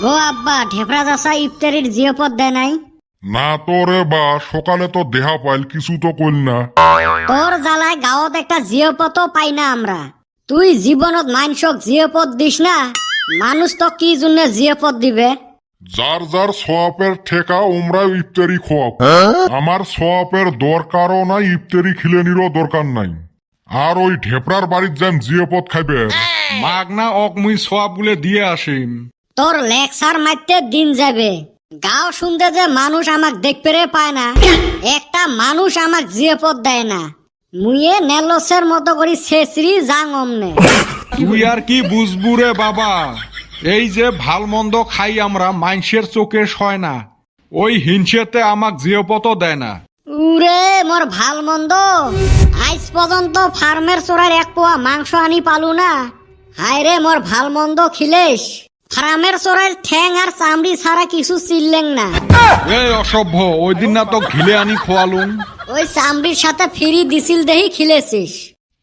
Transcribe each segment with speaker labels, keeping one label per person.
Speaker 1: গো আব্বা, ঢেপরা চাষা ইফতারির জিয়পদ দেয় নাই?
Speaker 2: না তো রে বা, সকালে তো দেহা পাইল, কিছু তো কইল না।
Speaker 1: তোর জ্বালায় গাঁৱত একটা জিয়পদও পাই না আমরা। তুই জীবনত মাইনসক জিয়পদ দিস না, মানুষ তো কি জন্য জিয়পদ দিবে?
Speaker 2: যার যার সোয়াপের ঠেকা ওমরাও ইফতারি খোয়াব। আমার সোয়াপের দরকারও নাই, ইফতারি খিলেনিরও দরকার নাই। আর ওই ঢেপরার বাড়ির যান জিয়পদ খাইবে।
Speaker 3: মাগনা অক মুই সব গুলে দিয়ে আসিম।
Speaker 1: তোর লেকচার মারতে দিন যাবে। গাঁও শুনতে যে মানুষ আমাক দেখতে পায় না, একটা মানুষ আমাক জিয়পদ দেয় না। মুয়ে নেলসের মতো করি শেষরি যাং অমনে।
Speaker 3: তুই আর কি বুঝবু রে বাবা, এই যে ভাল মন্দ খাই আমরা, মাইনসের চোখে সয় না, ওই হিংসেতে আমাক জিয়পত দেয় না।
Speaker 1: উরে মোর ভাল মন্দ, আজ পর্যন্ত ফার্মের চোরার এক পোয়া মাংস আনি পালু না। হায় রে মোর ভাল মন্দ খিলেস, ফার্মের চোরার ঠ্যাং আর চামড়ি ছাড়া কিছু চিল্লেং না।
Speaker 3: এই অসভ্য, ওই দিন না তো ঘিলে আনি খোয়ালুম।
Speaker 1: ওই চামড়ির সাথে ফিরি দিছিল দেহি খিলেছিস।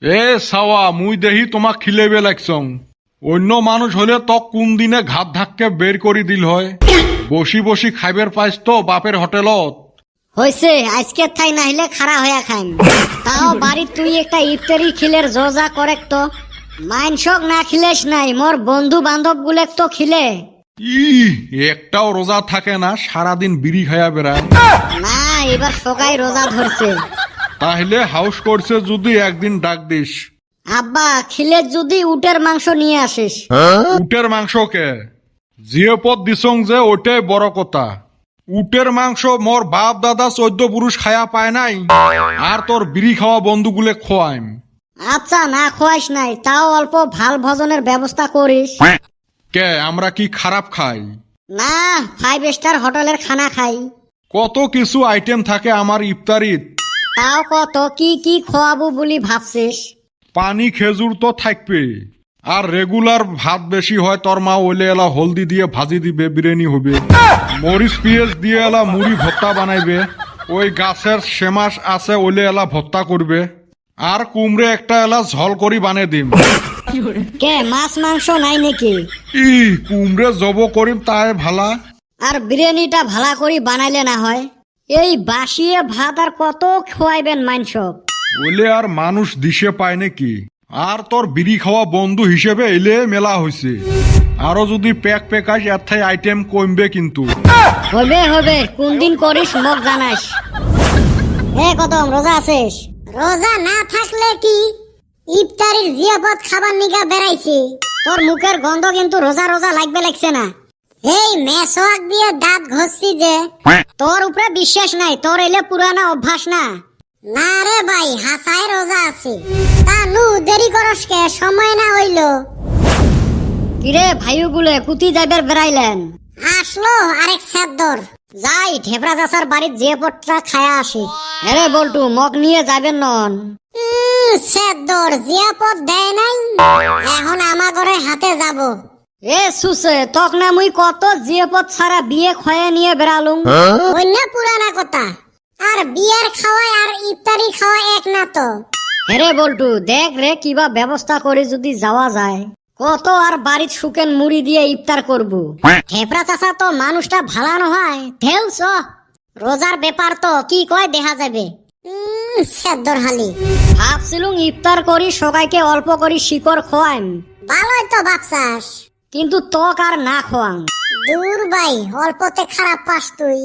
Speaker 3: এ সাওয়া, মুই দেহি তোমাক খিলেবে লাগছং। অন্য মানুষ হলে তো কোন দিনে ঘাত ধাক্কে বের করে দিল হয়। বসি বসি খাইবের পাইস তো বাপের হোটেলত।
Speaker 1: হয়েছে, আজকে থাই নাহিলে খাড়া হইয়া খাইম। তাও বাড়ির তুই একটা ইফতারি খিলের জজা করেক তো। মাইনসক না খিলেস নাই, মোর বন্ধু বান্ধব গুলেক তো খিলে।
Speaker 3: একটাও রোজা থাকে না, সারাদিন বিড়ি খাইয়া বেড়ায়।
Speaker 1: না, এবার সকাই রোজা ধরছে।
Speaker 3: তাহলে হাউস করছে যদি একদিন ডাক দিস।
Speaker 1: আব্বা, খিলে যদি উটের মাংস নিয়ে আসিস।
Speaker 3: উটের মাংস কে জিয়পদ দিছং যে, ওটাই বড় কথা। উটের মাংস মোর বাপ দাদা 14 পুরুষ খায়া পায় নাই, আর তোর বিড়ি খাওয়া বন্ধুগুলে খোয়াইম।
Speaker 1: আচ্ছা, না খোয়াইস নাই, তাও অল্প ভাল ভোজনের ব্যবস্থা করিস।
Speaker 3: কে আমরা কি খারাপ খাই?
Speaker 1: না, 5 স্টার হোটেলের খানা খাই।
Speaker 3: কত কিছু আইটেম থাকে আমার ইফতারিত।
Speaker 1: তাও কত কি কি খোয়াবো বলি ভাবছিস?
Speaker 3: পানি খেজুর তো থাকবে, আর রেগুলার ভাত বেশি হয়, তোর মা ওইলে এলা হলদি দিয়ে ভাজি দিবে, বিরিয়ানি হবে। মরিচ পিঁয়াজ দিয়ে এলা মুড়ি ভর্তা বানাইবে। ওই গাছের সেমাস আছে, ওইলে এলা ভর্তা করবে। আর কুমড়ে একটা এলা ঝল করি বানিয়ে দিম।
Speaker 1: কে মাছ মাংস নাই নাকি?
Speaker 3: কুমড়ে জব করিম, তাই ভালা।
Speaker 1: আর বিরিয়ানিটা ভালা করি বানাইলে না হয়? এই বাসিয়ে ভাত আর কত খোয়াইবেন মাইনসক?
Speaker 3: ওইলে আর মানুষ দিশে পায় নাকি? আর তোর বিড়ি খাওয়া বন্ধু হিসেবে এলে মেলা হয়েছে। আরো যদি প্যাক প্যাকাশ এর আইটেম কমবে কিন্তু।
Speaker 1: হবে হবে, কোন দিন করিস মোক জানাস। কদম, রোজা আছিস? রোজা না থাকলে কি ইফতারির জিয়াপদ খাবার নিগা বেড়াইছি। তোর মুখের গন্ধ কিন্তু রোজা রোজা লাগবে লাগছে না। এই মেসোয়াক দিয়ে দাঁত ঘষছি যে, তোর উপরে বিশ্বাস নাই, তোর এলে পুরানা অভ্যাস না। না রে ভাই, হাসায় রোজা আছে। তা নু দেরি করস কে, সময় না হইল। কিরে ভাইও গুলে কুতি যাইবার বেড়াইলেন? আসলো আরেক সাদ্দর। যাই ঢেবরা চাষার বাড়ির যে পটটা খায়া আসি। আরে বল্টু, মগ নিয়ে যাবেন নন? সাদ্দর জিয়াপদ দেয় নাই, এখন আমা করে হাতে যাব। এ সুসে, তক না মুই কত জিয়াপদ ছাড়া বিয়ে খয়ে নিয়ে বেড়ালুম। অন্য পুরানা কথা। আর বিয়ার খাওয়ায় আর ইফতারি খাওয়া এক না তো। হেরে বল্টু, দেখ রে কিবা ব্যবস্থা করে যদি যাওয়া যায়। কত আর বাড়ির শুকেন মুড়ি দিয়ে ইফতার করবো। ঠেপরা চাষা তো মানুষটা ভালানো হয়। ঢেউছ রোজার ব্যাপার তো কি কয় দেখা যাবে। সেদ্দর হালি ভাবছিলুম ইফতার করি সবাইকে অল্প করি শিকড় খোয়াইম। ভালোই তো ভাবছাস, কিন্তু তক আর না খোয়াম। দূর ভাই, অল্পতে খারাপ পাস তুই।